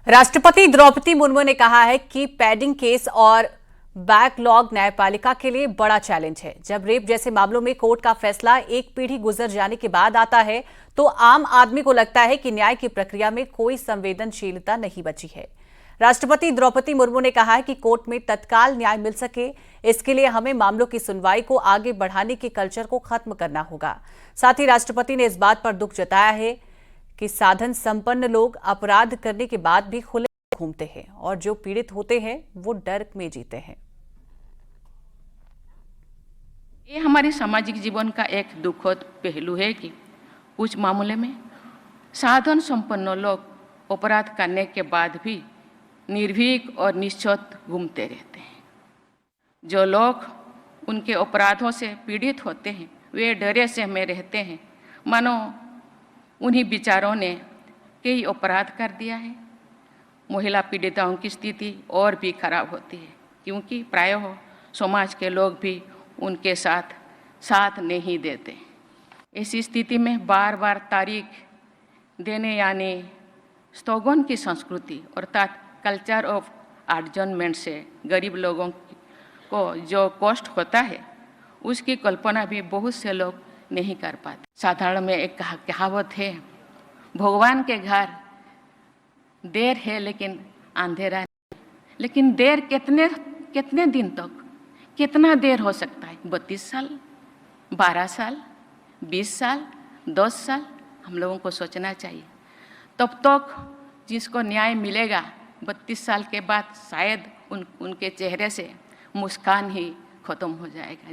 राष्ट्रपति द्रौपदी मुर्मू ने कहा है कि पेंडिंग केस और बैकलॉग न्यायपालिका के लिए बड़ा चैलेंज है। जब रेप जैसे मामलों में कोर्ट का फैसला एक पीढ़ी गुजर जाने के बाद आता है तो आम आदमी को लगता है कि न्याय की प्रक्रिया में कोई संवेदनशीलता नहीं बची है। राष्ट्रपति द्रौपदी मुर्मू ने कहा है कि कोर्ट में तत्काल न्याय मिल सके, इसके लिए हमें मामलों की सुनवाई को आगे बढ़ाने के कल्चर को खत्म करना होगा। साथ ही राष्ट्रपति ने इस बात पर दुख जताया है कि साधन संपन्न लोग अपराध करने के बाद भी खुले घूमते हैं और जो पीड़ित होते हैं वो डर में जीते हैं। ये हमारे सामाजिक जीवन का एक दुखद पहलू है कि कुछ मामले में साधन संपन्न लोग अपराध करने के बाद भी निर्भीक और निश्चत घूमते रहते हैं। जो लोग उनके अपराधों से पीड़ित होते हैं वे डरे से में रहते हैं, मानो उन्हीं विचारों ने कई अपराध कर दिया है। महिला पीड़िताओं की स्थिति और भी खराब होती है क्योंकि प्रायः समाज के लोग भी उनके साथ नहीं देते। ऐसी स्थिति में बार बार तारीख देने यानी स्थगन की संस्कृति अर्थात कल्चर ऑफ एडजर्नमेंट से गरीब लोगों को जो कष्ट होता है उसकी कल्पना भी बहुत से लोग नहीं कर पाते। साधारण में एक कहावत है, भगवान के घर देर है लेकिन अंधेरा नहीं। लेकिन देर कितने दिन तक, कितना देर हो सकता है? 32 साल, 12 साल, 20 साल, 10 साल? हम लोगों को सोचना चाहिए। तब तक जिसको न्याय मिलेगा 32 साल के बाद शायद उनके चेहरे से मुस्कान ही खत्म हो जाएगा।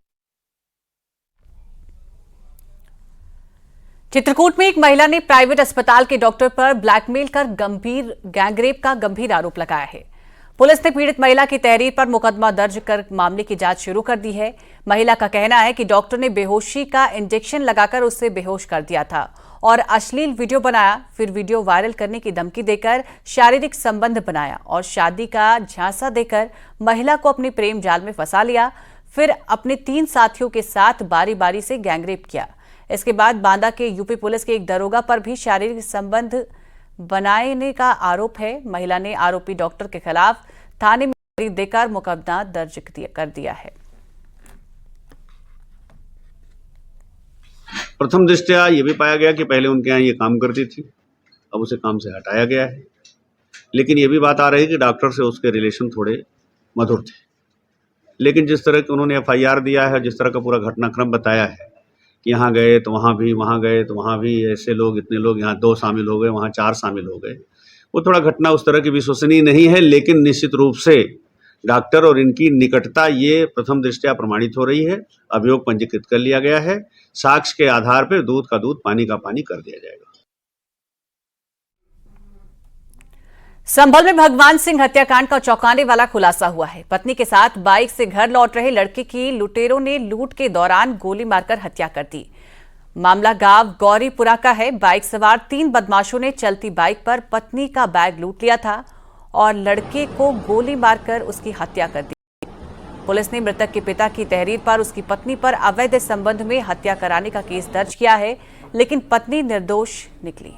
चित्रकूट में एक महिला ने प्राइवेट अस्पताल के डॉक्टर पर ब्लैकमेल कर गंभीर गैंगरेप का गंभीर आरोप लगाया है। पुलिस ने पीड़ित महिला की तहरीर पर मुकदमा दर्ज कर मामले की जांच शुरू कर दी है। महिला का कहना है कि डॉक्टर ने बेहोशी का इंजेक्शन लगाकर उससे बेहोश कर दिया था और अश्लील वीडियो बनाया, फिर वीडियो वायरल करने की धमकी देकर शारीरिक संबंध बनाया और शादी का झांसा देकर महिला को अपने प्रेम जाल में फंसा लिया। फिर अपने 3 साथियों के साथ बारी बारी से गैंगरेप किया। इसके बाद बांदा के यूपी पुलिस के एक दरोगा पर भी शारीरिक संबंध बनाने का आरोप है। महिला ने आरोपी डॉक्टर के खिलाफ थाने में देकर मुकदमा दर्ज कर दिया है। प्रथम दृष्टया ये भी पाया गया कि पहले उनके यहाँ ये काम करती थी, अब उसे काम से हटाया गया है। लेकिन ये भी बात आ रही है कि डॉक्टर से उसके रिलेशन थोड़े मधुर थे। लेकिन जिस तरह की उन्होंने FIR दिया है, जिस तरह का पूरा घटनाक्रम बताया है कि यहाँ गए तो वहाँ भी, वहाँ गए तो वहाँ भी, ऐसे लोग, इतने लोग, यहाँ 2 शामिल हो गए, वहाँ 4 शामिल हो गए, वो थोड़ा घटना उस तरह की विश्वसनीय नहीं है। लेकिन निश्चित रूप से डॉक्टर और इनकी निकटता ये प्रथम दृष्टया प्रमाणित हो रही है। अभियोग पंजीकृत कर लिया गया है। साक्ष्य के आधार पर दूध का दूध, पानी का पानी कर दिया जाएगा। संभल में भगवान सिंह हत्याकांड का चौंकाने वाला खुलासा हुआ है। पत्नी के साथ बाइक से घर लौट रहे लड़के की लुटेरों ने लूट के दौरान गोली मारकर हत्या कर दी। मामला गांव गौरीपुरा का है। बाइक सवार 3 बदमाशों ने चलती बाइक पर पत्नी का बैग लूट लिया था और लड़के को गोली मारकर उसकी हत्या कर दी। पुलिस ने मृतक के पिता की तहरीर पर उसकी पत्नी पर अवैध संबंध में हत्या कराने का केस दर्ज किया है, लेकिन पत्नी निर्दोष निकली।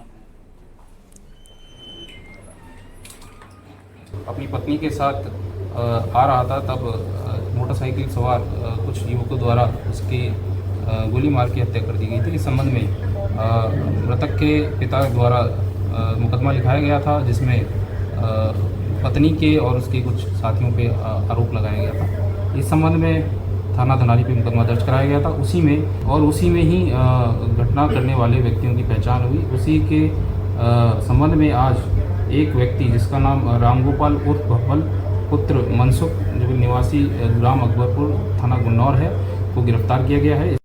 अपनी पत्नी के साथ आ रहा था, तब मोटरसाइकिल सवार कुछ युवकों द्वारा उसकी गोली मार के हत्या कर दी गई थी। इस संबंध में मृतक के पिता द्वारा मुकदमा लिखाया गया था, जिसमें पत्नी के और उसके कुछ साथियों पे आरोप लगाया गया था। इस संबंध में थाना धनारी पे मुकदमा दर्ज कराया गया था। उसी में ही घटना करने वाले व्यक्तियों की पहचान हुई। उसी के संबंध में आज एक व्यक्ति जिसका नाम रामगोपाल उर्फ भप्पल पुत्र मनसुख, जो निवासी ग्राम अकबरपुर थाना गुन्नौर है, को गिरफ्तार किया गया है।